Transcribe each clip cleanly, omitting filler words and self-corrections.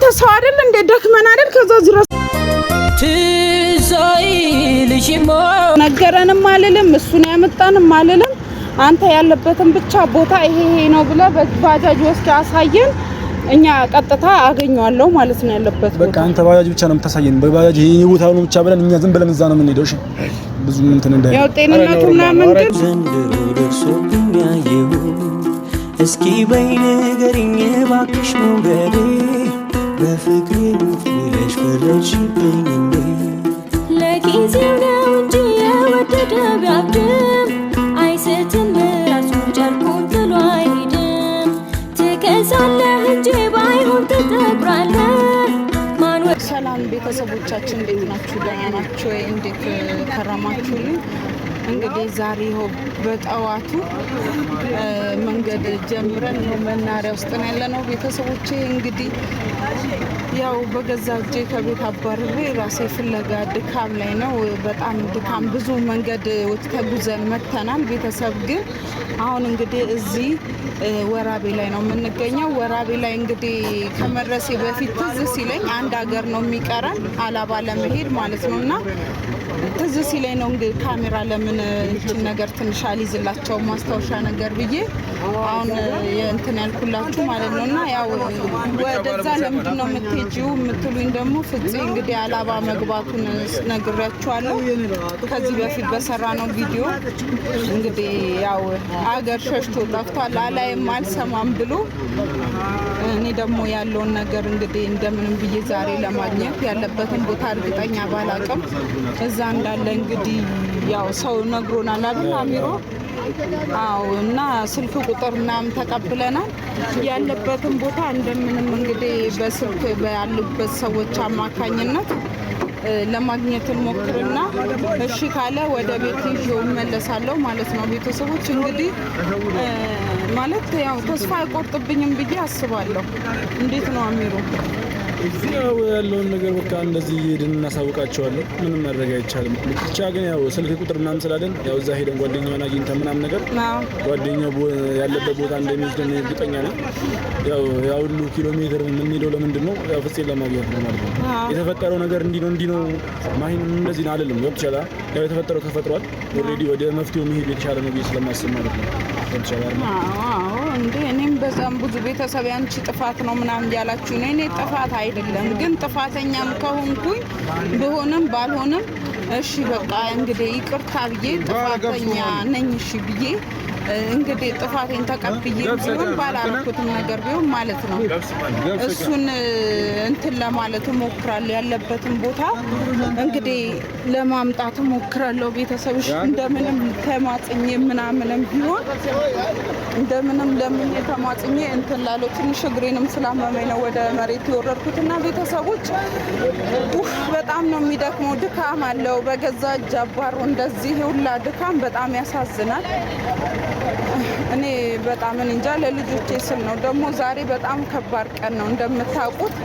አንተ ሰው አይደል እንደ ደክመን አይደል ከዛ ዝራስ ትዛይ ልጅሞ ነገረንም አልልም እሱን ያመጣንም አልልም አንተ ያለበትን ብቻ ቦታ ይሄ ነው ብለ በባጃጅ ወስደ አሳየን እኛ ቀጥታ አገኘዋለሁ ማለት ነው ያለበት በቃ አንተ ባጃጅ ብቻ ነው የምታሳየን በባጃጅ ይሄ ቦታው ነው ብቻ ብለን እኛ ዝም ብለን እዛ ነው የምንሄደው እሺ ብዙ እንትን እንዳይ ያው ጤንነቱና መንገድ ዘንድሮ ደርሶብኝ ያየው እስኪ በይነገሪኝ ባክሽ ሞገዴ በፍቅሬ ብለሽ ፈረድሽብኝ እንዴ ለጊዜው ነው እንጂ የወደደ ቢያብድም አይስትም ራሱን ጨርቁን ጥሎ አይሄድም ትከሳለህ እንጂ ባይሆን ትጠቁራለህ ማን ሰላም ቤተሰቦቻችን እንዴት ናችሁ ደህና ናችሁ ወይ እንዴት ከረማችሁልኝ እንግዲህ ዛሬ ይኸው በጠዋቱ መንገድ ጀምረን መናሪያ ውስጥ ነው ያለነው ቤተሰቦቼ እንግዲህ ያው በገዛ እጄ ከቤት አባርሬ ራሴ ፍለጋ ድካም ላይ ነው በጣም ድካም ብዙ መንገድ ተጉዘን መተናል ቤተሰብ ግን አሁን እንግዲህ እዚህ ወራቤ ላይ ነው የምንገኘው ወራቤ ላይ እንግዲህ ከመድረሴ በፊት ትዝ ሲለኝ አንድ ሀገር ነው የሚቀረን አላባ ለመሄድ ማለት ነውና ትዝ ሲለኝ ነው እንግዲህ ካሜራ ለምን እቺን ነገር ትንሽ አልይዝላቸው ማስታወሻ ነገር ብዬ አሁን እንትን ያልኩላችሁ ማለት ነውና ያው ወደዛ ለምንድን ነው የምትሄጂው የምትሉኝ ደግሞ ፍፄ እንግዲህ አላባ መግባቱን ነግሬያችኋለሁ ከዚህ በፊት በሰራነው ቪዲዮ እንግዲህ ያው አገር ሸሽቶ ጠፍቷል አላይም አልሰማም ብሎ እኔ ደግሞ ያለውን ነገር እንግዲህ እንደምንም ብዬ ዛሬ ለማግኘት ያለበትን ቦታ እርግጠኛ ባላቅም እዛ እንዳለ እንግዲህ ያው ሰው ነግሮናል አይደል አሚሮ አው እና ስልክ ቁጥርናም ተቀብለናል ያለበትን ቦታ እንደምንም እንግዲህ በስልክ ባሉበት ሰዎች አማካኝነት ለማግኘት ሞክርና እሺ ካለ ወደ ቤት ይዤው መለሳለሁ ማለት ነው ቤተሰቦች እንግዲህ ማለት ያው ተስፋ አይቆርጥብኝም ብዬ አስባለሁ እንዴት ነው አሚሮ እዚያው ያለውን ነገር በቃ እንደዚህ ሄደን እናሳውቃቸዋለን ምንም ማድረግ አይቻልም ብቻ ግን ያው ስልክ ቁጥር ምናምን ስላለን ያው እዛ ሄደን ጓደኛውን አግኝተን ምናምን ነገር ጓደኛው ያለበት ቦታ እንደሚወስደን እርግጠኛ ነኝ ያው ሁሉ ኪሎ ሜትር የምንሄደው ለምንድን ነው ያው ፍፄን ለማግኘት ነው ማለት ነው የተፈጠረው ነገር እንዲህ ነው ማይን እንደዚህ ነው አይደለም ወጥቻላ ያው የተፈጠረው ተፈጥሯል ኦሬዲ ወደ መፍትሄው መሄድ የተሻለ ነው ብዬ ስለማስብ ማለት ነው አዎ እንዴ እኔም በዛም ብዙ ቤተሰብ ያንቺ ጥፋት ነው ምናምን ያላችሁ ነው እኔ ጥፋት አይደለም ግን ጥፋተኛም ከሆንኩኝ በሆነም ባልሆነም እሺ በቃ እንግዲህ ይቅርታ ብዬ ጥፋተኛ ነኝ እሺ ብዬ እንግዲህ ጥፋቴን ተቀብዬ ቢሆን ባላረኩትም ነገር ቢሆን ማለት ነው እሱን እንትን ለማለት ሞክራለሁ ያለበትን ቦታ እንግዲህ ለማምጣት ሞክራለሁ ቤተሰብሽ እንደምንም ተማጽኜ ምናምንም ቢሆን እንደምንም ለምን ተማጽኜ እንትን ላለው ትንሽ እግሬንም ስላመመኝ ነው ወደ መሬት የወረድኩትና ቤተሰቦች በጣም ነው የሚደክመው ድካም አለው በገዛ እጅ አባሩ እንደዚህ ሁላ ድካም በጣም ያሳዝናል እኔ በጣም እንጃ ለልጆቼ ስል ነው ደግሞ ዛሬ በጣም ከባድ ቀን ነው እንደምታውቁት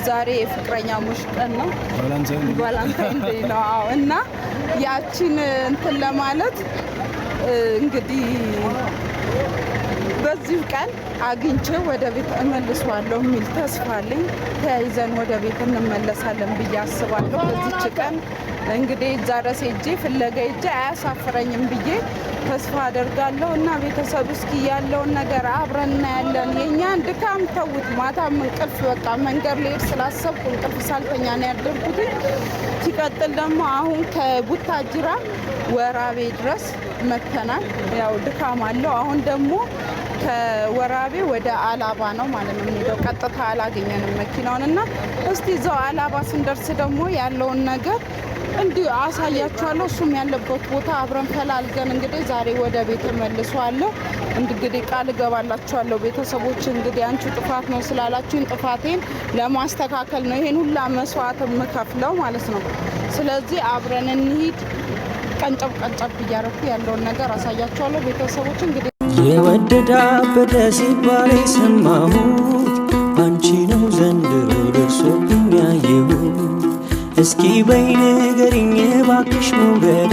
ዛሬ የፍቅረኛሞች ቀን ነው ቫላንታይን ዴይ ነው እና ያቺን እንትን ለማለት እንግዲህ በዚህ ቀን አግኝቼ ወደ ቤት እመልሰዋለሁ የሚል ተስፋ አለኝ ተያይዘን ወደ ቤት እንመለሳለን ብዬ አስባለሁ በዚህች ቀን እንግዲህ ዛሬ ሄጄ ፍለጋ ሄጄ አያሳፍረኝም ብዬ ተስፋ አደርጋለሁ እና ቤተሰብ እስኪ ያለውን ነገር አብረን እናያለን የኛን ድካም ተውት ማታም እንቅልፍ በቃ መንገድ ልሄድ ስላሰብኩ እንቅልፍ ሳልተኛ ነው ያደርኩት ሲቀጥል ደግሞ አሁን ከቡታጅራ ወራቤ ድረስ መተናል ያው ድካም አለው አሁን ደግሞ ከወራቤ ወደ አላባ ነው ማለት ነው የሚሄደው ቀጥታ አላገኘንም መኪናውንና እስቲ እዛው አላባ ስንደርስ ደግሞ ያለውን ነገር እንዲሁ አሳያችኋለሁ እሱም ያለበት ቦታ አብረን ፈላልገን እንግዲህ ዛሬ ወደ ቤት መልሷለሁ እንግዲህ ቃል ገባላችኋለሁ ቤተሰቦች እንግዲህ አንቺ ጥፋት ነው ስላላችሁኝ ጥፋቴን ለማስተካከል ነው ይሄን ሁላ መስዋዕት የምከፍለው ማለት ነው ስለዚህ አብረን እንሂድ ቀንጨብ እያረኩ ያለውን ነገር አሳያችኋለሁ ቤተሰቦች እንግዲህ የወደዳ በደሲባል ሰማሁት አንቺ ነው ዘንድሮ ደርሶብኝ ያየሁት እስኪ በይነገሪኝ ባክሽ ሞገዴ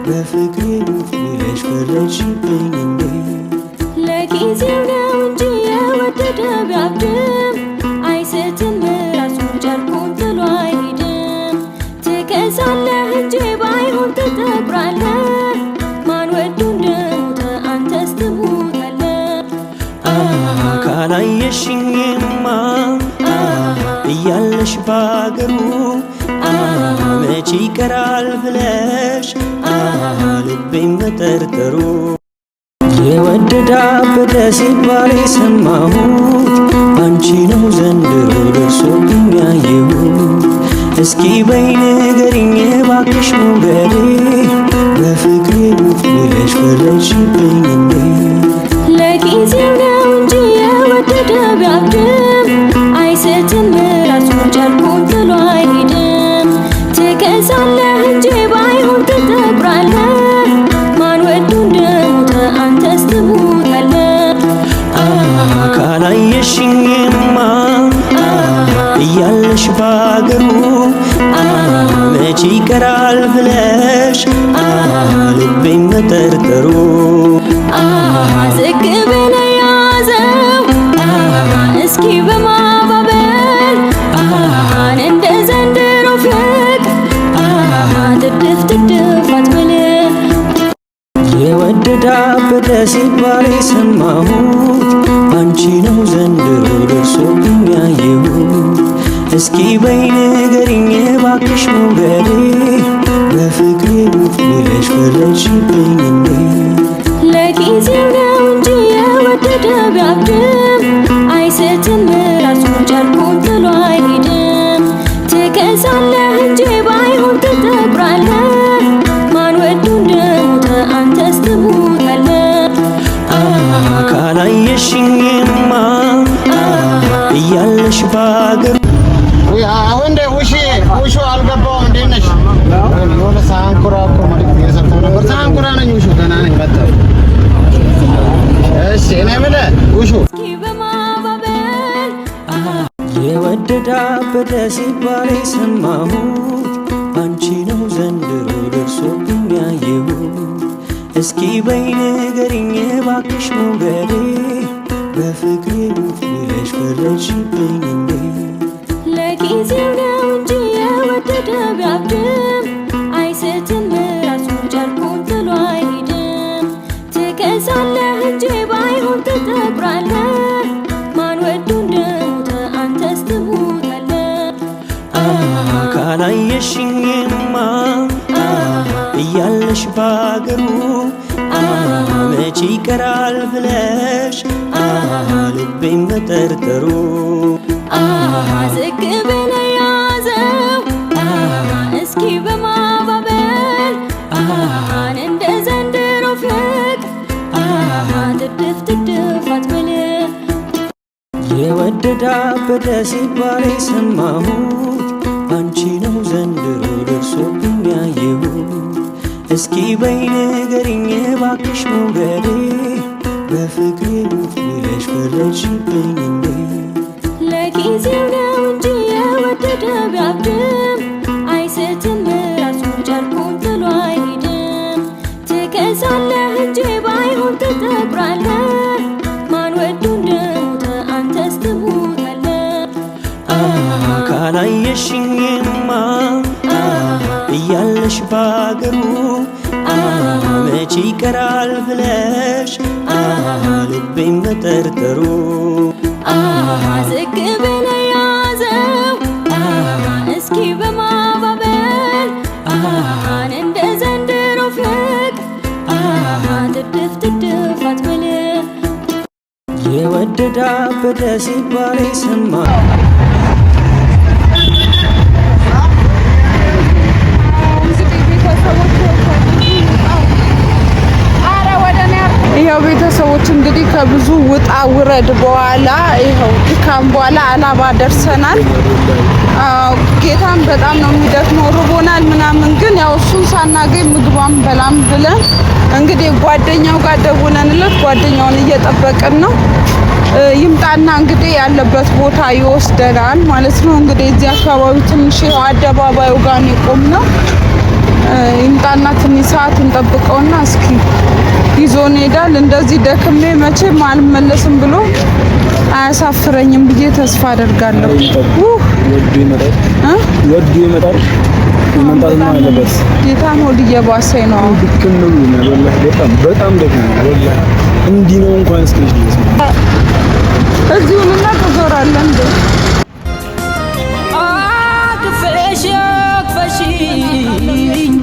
በፍቅሬ ብለሽ ፈረድሽብኝ እንዴ ለጊዜው ነው እንጂ የወደደ ቢያብድም አይሰ ካላየሽኝማ እያለሽ ባገሩ መቼ ይቀራል ብለሽ ልቤን መጠርጠሩ የወደዳ አበደ ሲባል የሰማሁት አንቺ ነው ዘንድሮ ደርሶብኝ ያየሁት እስኪ በይ ንገሪኝ እባክሽ ሞገዴ በፍቅሬ ሙት ብለሽ ፈረድሽብኝ እንዴ ለጊዜው ነው እንጂ የወደደ ቢያብድም አይስትም ራሱን ጨርቁን ጥሎ አይሄድም ትከሳለህ እንጂ ባይሆን ትጠቁራለህ ማን ወዶ እንደሞተ አንተስ ትሞታለህ ካላየሽኝማ እያለሽ ባገሩ መቼ ይቀራል ብለሽ ልቤን መጠርጠሩ ዝቅ ብለህ ያዘው እስኪ በማባበል እንደ ዘንድሮ ፍቅር ትድፍ ትድፍ አትበል የወደዳ አበደ ሲባል የሰማሁት አንቺ ነው ዘንድሮ ደርሶብኝ ያየሁት እስኪ በይ ንገሪኝ እባክሽ ሞገዴ በፍቅሬ ሙት ብለሽ ፈረድሽብኝ እንዴ ለጊዜው ነው እንጂ የወደደ ቢያብድም አይስትም ራሱን ጨርቁን ጥሎ አይሄድም ትከሳለህ እንጂ ባይሆን ትጠቁራለህ ማን ወዶ እንደሞተ አንተስ ትሞታለህ ካላየሽኝማ እያለሽ ባገሩ አሁን ውሹ አልገባውም። እንዴት ነሽ? የሆነ ሳንኩራ እኮ መልዕክት እየሰጠው ነበር። ሳንኩራ ነኝ ውሹ ገና ነኝ መጣሁ። እሺ እኔ የምልህ ውሹ በማባበል የወደዳ አበደ ሲባል የሰማሁት አንቺ ነው ዘንድሮ ደርሶብኝ ያየሁት እስኪ በይ ንገሪኝ እባክሽ ሞገዴ በፍቅሬ ሙት ብለሽ ፈረድሽብኝ እንዴ ለጊዜው ነው እንጂ የወደደ ቢያብድም አይስትም ራሱን ጨርቁን ጥሎ አይሄድም ትከሳለህ እንጂ ባይሆን ትጠቁራለህ ማን ወዶ እንደሞተ አንተስ ትሞታለህ ካላየሽኝማ እያለሽ ባገሩ መቼ ይቀራል ብለሽ ልቤን መጠርጠሩ ዝቅ ብለህ ያዘው እስኪ በማባበል እንደ ዘንድሮ ፍቅር ትድፍ ትድፍ አትበል የወደዳ አበደ ሲባል የሰማሁት አንቺ ነው ዘንድሮ ደርሶብኝ ያየሁት እስኪ በይ ንገሪኝ እባክሽ ሞገዴ በፍቅሬ ሙት ብለሽ ፈረድሽብኝ እንዴ ለጊዜው ነው እንጂ የወደደ ቢያብድም አይስትም ራሱን ጨርቁን ጥሎ አይሄድም ትከሳለህ እንጂ ባይሆን ትጠቁራለህ ማን ወዶ እንደሞተ አንተስ ትሞታለህ ካላየሽኝማ እያለሽ ባገሩ መቼ ይቀራል ብለሽ ልቤን መጠርጠሩ ዝቅ ብለህ ያዘው እስኪ በማባበል እንደ ዘንድሮ ፍቅር ትድፍ ትድፍ አትበል የወደዳ አበደ ሲባል የሰማ ይኸው ቤተሰቦች እንግዲህ ከብዙ ውጣ ውረድ በኋላ ይኸው ድካም በኋላ አላባ ደርሰናል። ጌታም በጣም ነው የሚደክመው ርቦናል ምናምን፣ ግን ያው እሱን ሳናገኝ ምግቧን በላም ብለን እንግዲህ ጓደኛው ጋር ደውለንለት ጓደኛውን እየጠበቅን ነው። ይምጣና እንግዲህ ያለበት ቦታ ይወስደናል ማለት ነው። እንግዲህ እዚህ አካባቢ ትንሽ አደባባዩ ጋር ነው የቆምነው። ይምጣና ትንሽ ሰዓት እንጠብቀውና እስኪ ይዞን ሄዳል። እንደዚህ ደክሜ መቼም አልመለስም ብሎ አያሳፍረኝም ብዬ ተስፋ አደርጋለሁ። ወዱ ይመጣል መምጣት ነው ያለበት። ጌታን ሆድ እየባሰኝ ነው። ድክም ነው ወላሂ፣ በጣም ደግሞ ወላሂ እንዲህ ነው እንኳን እስኪ እዚሁንና ተዞራለን እንዴ አቅፈሽ አቅፈሽኝ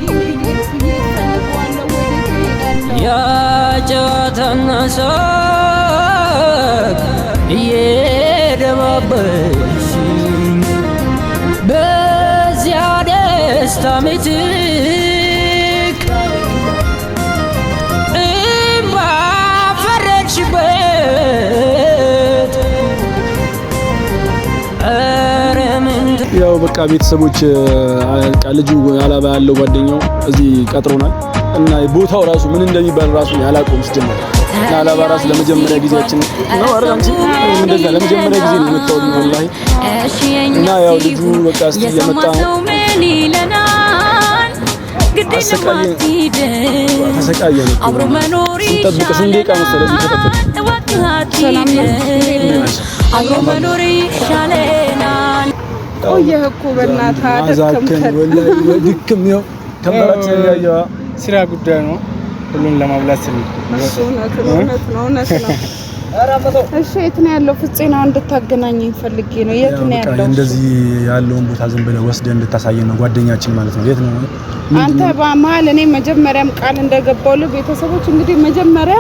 ያጫታና ሳቅ እየደባበሽኝ በዚያ ደስታ ምትክ እምባ ፈረድሽበት። ያው በቃ ቤተሰቦች ልጁ አላባ ያለው ጓደኛው እዚህ ቀጥሮናል እና ቦታው ራሱ ምን እንደሚባል ራሱ ያላቆም ሲጀምር አላባ ራሱ ለመጀመሪያ ጊዜያችን ነው አረጋንቺ እንደዛ ለመጀመሪያ ጊዜ ነው የመጣው ወላሂ። እና ያው ልጁ በቃ እስቲ የመጣ ነው ተሰቃየን አብሮ መኖር ይሻላል። ስንት ደቂቃ መሰለኝ ተከፈተ ሰላም አብሮ መኖር ይሻለናል። ቆየህ እኮ በእናትህ አደከምከን ወላሂ ድክም ነው ከመራችን ያያው ስራ ጉዳይ ነው ሁሉን ለማብላት ስል እውነት ነው። እሺ የት ነው ያለው? ፍፄና እንድታገናኘኝ ፈልጌ ነው። የት ነው ያለው? እንደዚህ ያለውን ቦታ ዝም ብለህ ወስደህ እንድታሳየን ነው ጓደኛችን ማለት ነው። የት ነው አንተ? በመሀል እኔ መጀመሪያም ቃል እንደገባው ለቤተሰቦች እንግዲህ መጀመሪያ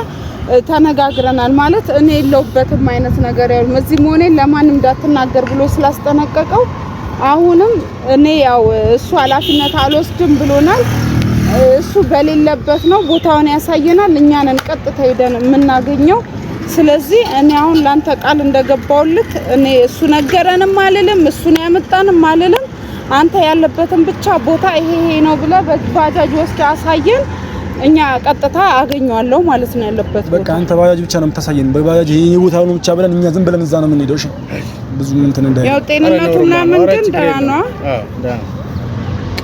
ተነጋግረናል ማለት እኔ የለውበትም አይነት ነገር ያው እዚህ መሆኔን ለማንም እንዳትናገር ብሎ ስላስጠነቀቀው አሁንም እኔ ያው እሱ ኃላፊነት አልወስድም ብሎናል። እሱ በሌለበት ነው ቦታውን ያሳየናል። እኛንን ቀጥታ ሄደን የምናገኘው። ስለዚህ እኔ አሁን ላንተ ቃል እንደገባውልክ እኔ እሱ ነገረንም አልልም እሱን ያመጣንም አልልም። አንተ ያለበትን ብቻ ቦታ ይሄ ነው ብለህ በባጃጅ ወስድ አሳየን። እኛ ቀጥታ አገኘዋለሁ ማለት ነው ያለበት። በቃ አንተ ባጃጅ ብቻ ነው የምታሳየን። በባጃጅ ይሄ ቦታው ነው ብቻ ብለን እኛ ዝም ብለን እዛ ነው የምንሄደው። እሺ ብዙ እንትን እንዳይ ያው ጤንነቱና ምን ግን ደህና ነው።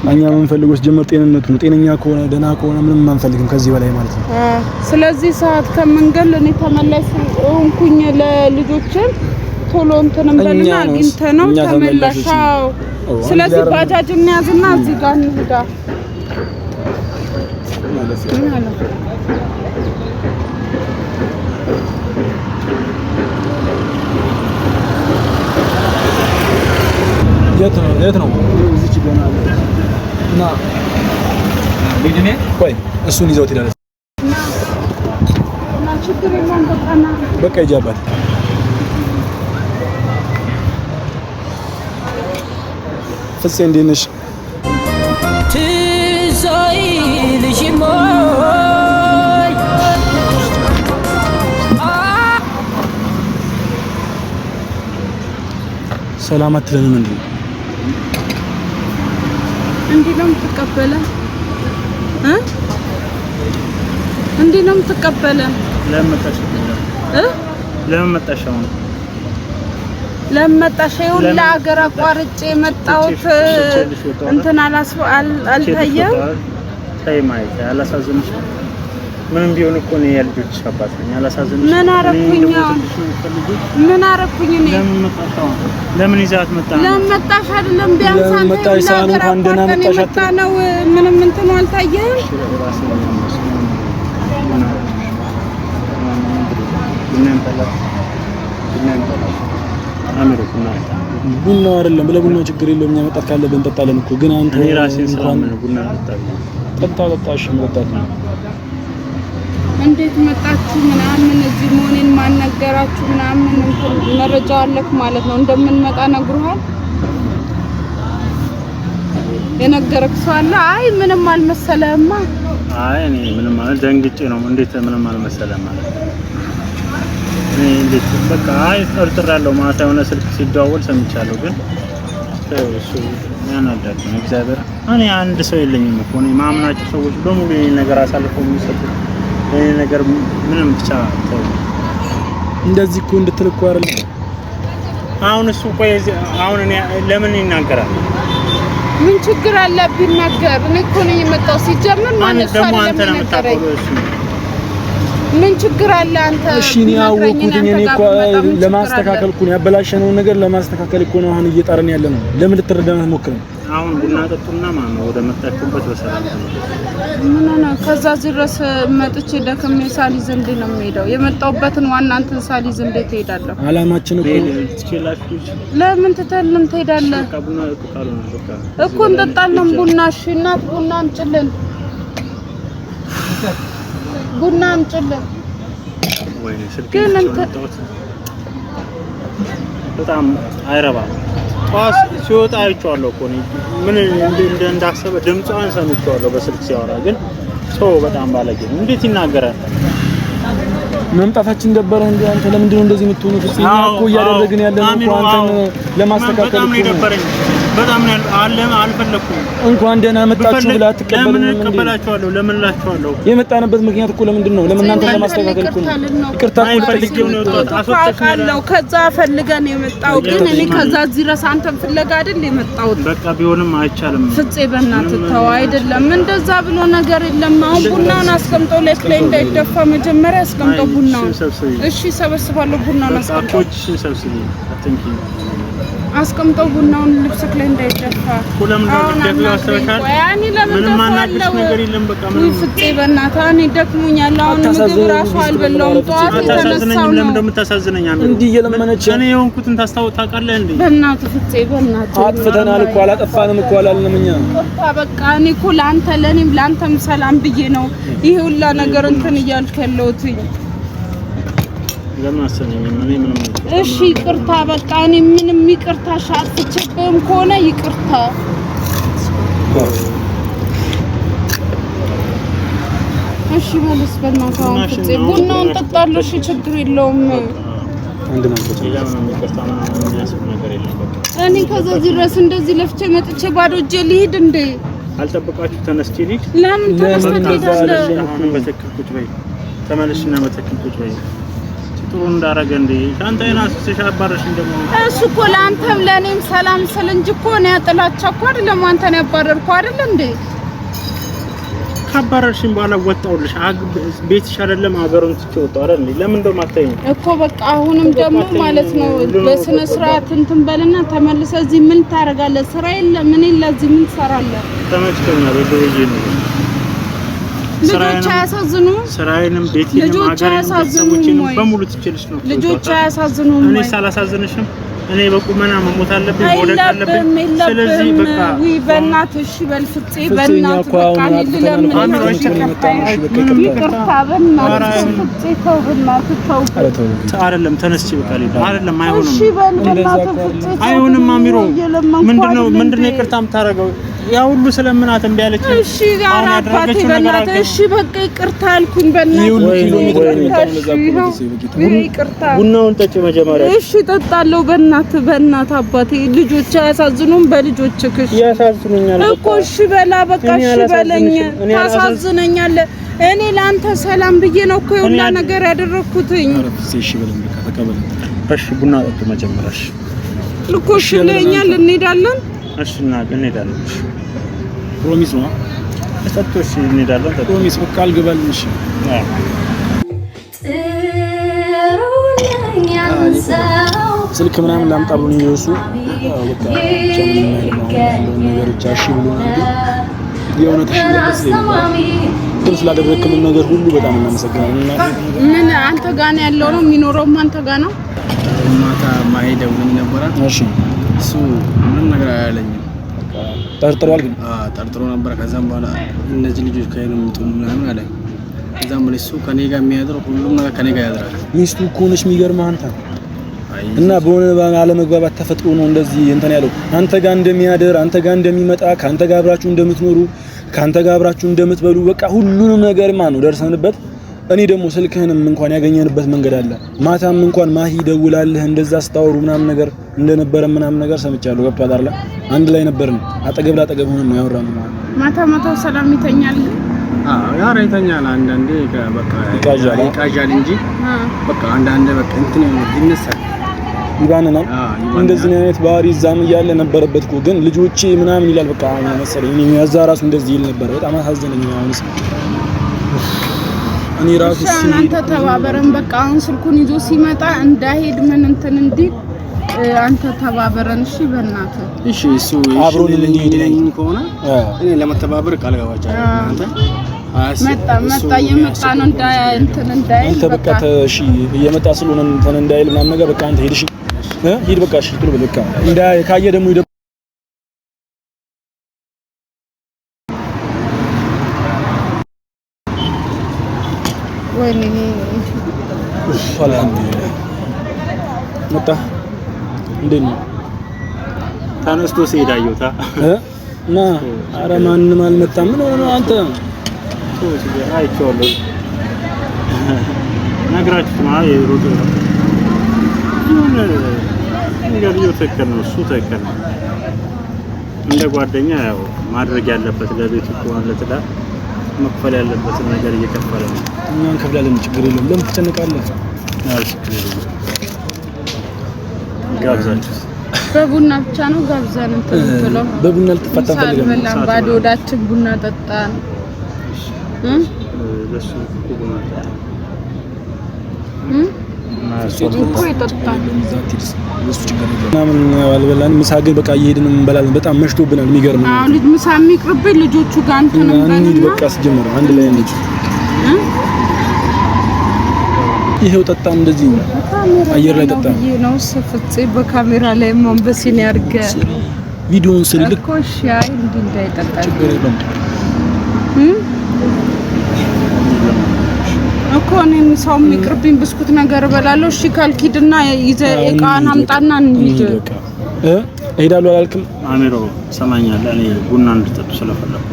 እኛ የምንፈልገው ጀመር ጤንነቱ ነው። ጤነኛ ከሆነ ደህና ከሆነ ምንም አንፈልግም ከዚህ በላይ ማለት ነው። ስለዚህ ሰዓት ከመንገል እኔ ተመላሽ ሆንኩኝ ለልጆችን ቶሎ እንትንም በልና አግኝተ ነው ተመላሻው። ስለዚህ ባጃጅ እንያዝና እዚህ ጋር እንሂዳ ማለት ነው። የት ነው እዚህ ገና እና ቢድኔ ቆይ እሱን ይዘው ትላለች እና ችግር የለም በቃ ይጃባት ፍፄ እንዴት ነሽ? ሰላም አትለንም እንዴ? እንዴ ነው የምትቀበለን? እንዴ ነው የምትቀበለን? ለምን መጣሽ? ለመጣሽው ለሀገር አቋርጬ መጣሁት እንትን አልታየም። ታይ ማለት አላሳዝንሽ። ምንም ቢሆን እኮ ነው የልጆች አባት ነኝ። አላሳዝንሽ። ምን አረኩኝ? እኔ ለምን ይዛት መጣ? ለመጣሽ አይደለም ቢያንስ አንተ መጣሽ ሳን እንኳን ደህና መጣሽ ነው። ምንም እንትን አልታየም። ቡና አይደለም ለቡናው ችግር የለውም። እኛ መጣት ካለብን እንጠጣለን እኮ ግን አንተ እንኳን ቡና ጠጣሽ መጣት ነው። እንዴት መጣችሁ ምናምን እዚህ መሆኔን ማን ነገራችሁ ምናምን መረጃው አለክ ማለት ነው። እንደምንመጣ ነግሩሃል? የነገረክ ሰው አለ? አይ ምንም አልመሰለህማ። አይ እኔ ምንም ማለት ደንግጬ ነው። እንዴት ምንም አልመሰለህም ማለት እንዴት በቃ አይ ጠርጥራለሁ ማለት የሆነ ስልክ ሲደዋወል ሰምቻለሁ። ግን እሱ ያናዳል ነው እግዚአብሔር። እኔ አንድ ሰው የለኝም እኮ እኔ ማምናቸው ሰዎች በሙሉ ይሄን ነገር አሳልፈው የሚሰጡ ይሄ ነገር ምንም ብቻ እንደዚህ እኮ እንድትልኩ አይደለም። አሁን እሱ ቆይ አሁን እኔ ለምን ይናገራል? ምን ችግር አለ ቢናገር? እኔ እኮ ነኝ የመጣው ሲጀምር ማለት ነው። አንተ ነው የምታውቀው እሱ ምን ችግር አለ አንተ? እሺ እኔ አወኩት። እኔ እኮ ለማስተካከል እኮ ነው ያበላሸነው ነገር ለማስተካከል እኮ ነው አሁን እየጣርን ያለ ነው። ለምን ልትረዳን አትሞክርም? አሁን ቡና ጠጡና ማን ነው ወደ መጣችሁበት በሰላም ምን ነው ከዛ ድረስ መጥቼ ደከም ሳሊ ዘንድ ነው የምሄደው የመጣውበትን ዋና አንተን ሳሊ ዘንድ ትሄዳለህ አላማችን ለምን ትተልም ትሄዳለህ እኮ እንጠጣለን ቡና እሺ እናት ቡና አምጪልን ቡና አምጪልን ወይኔ ስልክ በጣም አይረባም ጧስ ሲወጣ አይቻለሁ እኮ ምን እንዳሰበ ድምጿን ሰምቻለሁ በስልክ ሲያወራ ግን ሰው በጣም ባለጌ እንዴት ይናገራል መምጣታችን ደበረ እንዴ አንተ ለምንድን ነው እንደዚህ የምትሆነው ፍጽኛ እኮ እያደረግን ያለነው እኮ አንተን ለማስተካከል በጣም ነው አልፈለኩም እንኳን ደህና መጣችሁ ብላ ተቀበልን ምን ተቀበላችኋለሁ ለምን ላችኋለሁ የመጣንበት ምክንያት እኮ ለምንድን ነው ለምን እናንተ ለማስተካከል እኮ ይቅርታ ፈልጌው ነው አስወጣለሁ ከዛ ፈልገን የመጣው ግን እኔ ከዛ ድረስ አንተን ፍለጋ አይደል የመጣው በቃ ቢሆንም አይቻልም ፍፄ በእናትህ ተው አይደለም እንደዛ ብሎ ነገር የለም አሁን ቡናውን አስቀምጠው ለክላይ እንዳይደፋ መጀመሪያ አስቀምጠው ቡናውን እሺ ሰበስባለሁ ቡናውን አስቀምጠው አስቀምጠው ቡናውን ልብስክ ላይ እንዳይደፋ ሁሉም እንደዚህ ያስተካክላል ያኒ ለምን ማናገር ነገር የለም በቃ ምን ፍፄ በእናትህ እኔ ደክሞኛል አሁን ምግብ ራሱ አልበላሁም ጧት የተነሳው ነው ለምን እንደምታሳዝነኝ አሜን እንዴ እየለመነች እኔ የሆንኩትን ታውቃለህ እንዴ በእናትህ ፍፄ በእናትህ አጥፍተናል እኮ አላጠፋንም እኮ አላልንም እኛ በቃ እኔ እኮ ላንተ ለኔም ላንተም ሰላም ብዬ ነው ይሄ ሁላ ነገር እንትን እያልኩ ያለሁት ለምን አሰነኝ እኔ ምንም እሺ ይቅርታ በቃ እኔ ምንም ይቅርታ ሻጥቼብህም ከሆነ ይቅርታ እሺ በለስ በእናትህ አሁን ፍፄ ቡናውን ጠጣለሁ እሺ ችግር የለውም አንድ ነገር እኔ ከዛ ድረስ እንደዚህ ለፍቼ መጥቼ ባዶ እጄ ልሂድ እንዴ አልጠብቃችሁ ተነስቼ ልሂድ ለምን ተነስተህ አሁን በትክክል ቁጭ በይ ተመለሽና በትክክል ቁጭ በይ ጥሩ እንዳረገ እንዴ አንተ አይናስ ተሻባረሽ እንደሞ እሱ እኮ ለአንተም ለኔም ሰላም ስል እንጂ እኮ ነው ያጥላቻ እኮ አይደለም አንተን ያባረርኩ አይደል እንዴ ካባረርሽኝ በኋላ ወጣውልሽ ቤትሽ አይደለም አገሩን ትወጣው አይደል ለምን እንደማታየኝ እኮ በቃ አሁንም ደግሞ ማለት ነው በስነ ስርዓት እንትን በልና ተመልሰ እዚህ ምን ታረጋለህ ስራ የለም ምን ለዚህ ምን ትሰራለህ ተመችቶኛል ወደጄ ነው ልጆች አያሳዝኑ ስራዬንም ቤቴንም አገሬንም በሙሉ ትችልሽ ነው ልጆች አያሳዝኑ እኔ ሳላሳዝንሽም እኔ በቁመና መሞት አለብኝ ወደቅ አለብኝ ስለዚህ በቃ ወይ በእናትህ እሺ በል ፍፄ በእናትህ በቃ ለምን አምሮሽ ተከፋይ ይቅርታ በእናትህ ፍፄ ተው በእናትህ ተው አይደለም ተነስቼ በቃ አይደለም አይሆንም እሺ በል በእናትህ ፍፄ አይሆንም አሚሮ ምንድነው ይቅርታ የምታረገው ያ ሁሉ ስለምናት እንዴ ያለች እሺ አራፋቴ በእናትህ እሺ በቃ ይቅርታ አልኩኝ በእናትህ ይቅርታ ቡናውን ጠጪ መጀመሪያ እሺ ጠጣለሁ በእናትህ አባቴ ልጆች አያሳዝኑም በልጆችህ እሺ ያሳዝኑኛል እኮ እሺ በላ በቃ እሺ በለኝ ታሳዝነኛለህ እኔ ላንተ ሰላም ብዬ ነው እኮ ሁላ ነገር ያደረኩትኝ እሺ በለኝ በቃ ተቀበል እሺ ቡና ጠጡ መጀመሪያ እሺ እኮ እሺ ለኛል እንሄዳለን እሺ እንሄዳለን እሺ ፕሮሚስ ነው ተጠጥቶሽ እንሄዳለን ፕሮሚስ በቃ አልገባልኝ እሺ ስልክ ምናምን ላምጣ ብሎ ነው እሱ በቃ ነገር ቻሺ ብሎ ነው የሆነ ተሽለስ ግን ስላደረክልን ነገር ሁሉ በጣም እናመሰግናለን ምን አንተ ጋር ነው ያለው ነው የሚኖረው አንተ ጋር ነው ማታ ማይደውልኝ ነበር እሺ እሱ ምንም ነገር አያለኝም ጠርጥሯል ግን ጠርጥሮ ነበር ከዛም በኋላ እነዚህ ልጆች ከሄዱ ምጥሉ ምናምን አለ ከዛም በኋላ እሱ ከኔ ጋር የሚያድር ሁሉም ነገር ከኔ ጋር ያድራል ሚስቱ እኮ ነች የሚገርምህ አንተ እና በሆነ አለመግባባት ተፈጥሮ ነው እንደዚህ እንትን ያለው አንተ ጋር እንደሚያድር አንተ ጋር እንደሚመጣ ካንተ ጋር አብራችሁ እንደምትኖሩ ካንተ ጋር አብራችሁ እንደምትበሉ በቃ ሁሉንም ነገር ማን ነው ደርሰንበት እኔ ደግሞ ስልክህንም እንኳን ያገኘንበት መንገድ አለ ማታም እንኳን ማሂ ደውላልህ እንደዛ ስታወሩ ምናምን ነገር እንደነበረ ምናምን ነገር ሰምቻለሁ ገብቷል አይደል አንድ ላይ ነበርን አጠገብ ላጠገብ ሆነን ነው ያወራነው ማታ ሰላም ይተኛል ያረ ይተኛል አንዳንዴ በቃ ይቃዣል እንጂ በቃ አንዳንዴ በቃ እንትን ይነሳል ይባናል እንደዚህ አይነት ባህሪ ዛም እያለ ነበረበት እኮ ግን ልጆቼ ምናምን ይላል በቃ መሰለኝ እኔ ያዛ ራሱ እንደዚህ ይል ነበር በጣም አሳዘነኝ አሁንስ እኔ ራሱ እናንተ ተባበረን በቃ አሁን ስልኩን ይዞ ሲመጣ እንዳይሄድ ምን እንትን እንዲህ አንተ ተባበረን እሺ በእናትህ እሺ እሱ አብሮን እንዲሄድ ከሆነ እኔ ለመተባበር ቃል ገባቻለሁ አንተ መጣ የመጣ ነው እንዳይ አንተ በቃ እሺ እየመጣ ስለሆነ እንትን እንዳይል ምናምን ነገር በቃ አንተ ሄድ እሺ ሂድ በቃ እሺ ጥሩ በቃ እንዳይ ካየ ደግሞ ወይኔ ሰላም መጣ እንዴት ነው ተነስቶ ሲሄድ አየሁታ ና ኧረ ማንም አልመጣም ምን ሆነ አንተ አይቼዋለሁ ነግራችሁ ነው የሮጥ ነገር ትክክል ነው እሱ ትክክል ነው እንደ ጓደኛ ያው ማድረግ ያለበት ለቤቱ ከሆነ ለትዳር መክፈል ያለበት ነገር እየከፈለ ነው እኛ እንከፍላለን ችግር የለውም ለምን ትጨነቃለህ ጋብዛችሁ በቡና ብቻ ነው ጋብዛን እንትለው በቡና ልትፈታ ፈልገን ባዶ ወዳችን ቡና ጠጣን ለሱ ቡና እኮ ይጠጣል እሱ ችግር የለውም ምን አልበላን ምሳ ግን በቃ እየሄድን እንበላለን በጣም መሽቶብናል የሚገርም ነው ልጅ ምሳ የሚቅርብኝ ልጆቹ ጋር እንትን እንሂድ በቃ ሲጀምር አንድ ላይ እንሂድ ይሄው ጠጣም እንደዚህ አየር ላይ ጠጣም ነው ስፍጽ በካሜራ ላይ መንበሲን ያርገ ቪዲዮውን ስልክ እኮ ሻይ እንዳይጠጣ ችግር የለውም እኮ እኔም ሰው የሚቅርብኝ ብስኩት ነገር እበላለሁ እሺ ካልኪድና ይዘህ እቃን አምጣና እንሂድ እሄዳለሁ አላልክም አሜሮ ሰማኛለህ እኔ ቡና እንድጠጡ ስለፈለኩ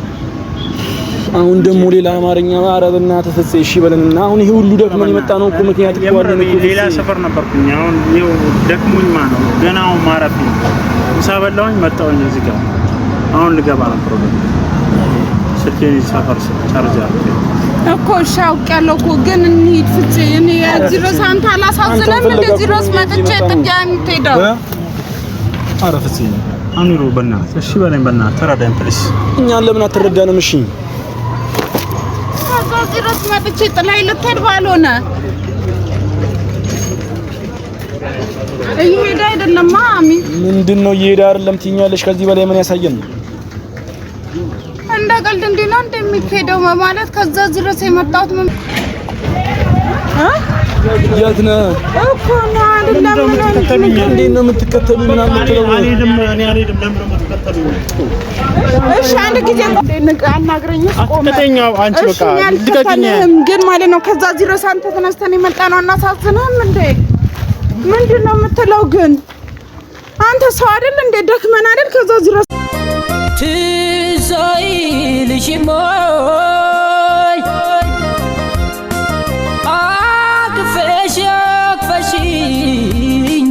አሁን ደግሞ ሌላ አማርኛ አረብና ተፈጽ እሺ በለንና አሁን ይሄ ሁሉ ደክመን የመጣ ነው እኮ ምክንያት እኮ አለን እኮ ሌላ ሰፈር ነበርኩኝ አሁን ይሄው ደክሞኝ ማለት ነው ገና አሁን ማረፍ ነው ምሳ በላሁኝ መጣሁኝ እዚህ ጋር አሁን ልገባ ነው ፕሮግራም ስልኬን ሰፈር ቻርጅ አድርጌ እኮ ሻውቅ ያለው እኮ ግን እንሂድ ፍፄ እኔ እዚህ ድረስ አንተ አላሳዝንም እንደዚህ ድረስ መጥቼ ጥጋን ትሄዳው አረፍጽ አሚሮ በእናትህ እሺ በለኝ በእናትህ ተረዳኝ ፕሊስ እኛን ለምን አትረዳንም እሺ እዚህ ድረስ መጥቼ ጥላይ ልትሄድ ባልሆነ እየሄደ አይደለም ማሚ ምንድነው እየሄደ አይደለም ትኛለሽ ከዚህ በላይ ምን ያሳየን እንደ ቀልድ እንዲህ ነው እንደሚሄደው ማለት ከዛ ድረስ የመጣሁት ምን የት ነህ እኮ ነው አይደለም እንዴት ነው የምትከተሉኝ ምናምን ትለው አልሄድም ለምን ነው የምትከተሉኝ እሺ አንድ ጊዜ አናግረኝ አትተኛው አንቺ በቃ ልቀቂኝ ግን ማለት ነው ከዛ ድረስ አንተ ተነስተን የመጣ ነው እናሳዝነም እንዴ ምንድነው የምትለው ግን አንተ ሰው አይደል እንዴ ደክመን አይደል ከዛ ድረስ ትሳይልሽሞይ አክፈሽኝ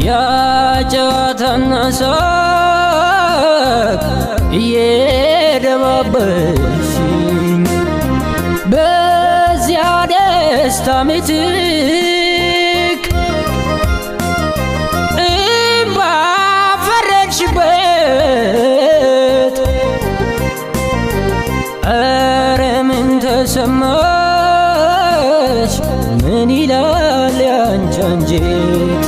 ያጨዋታና ሳቅ እየደባበሽኝ በዚያ ደስታ ምትክ እምባ ፈረድሽበት ኧረ ምን ተሰማሽ ምን ይላል ያንቺ አንጀት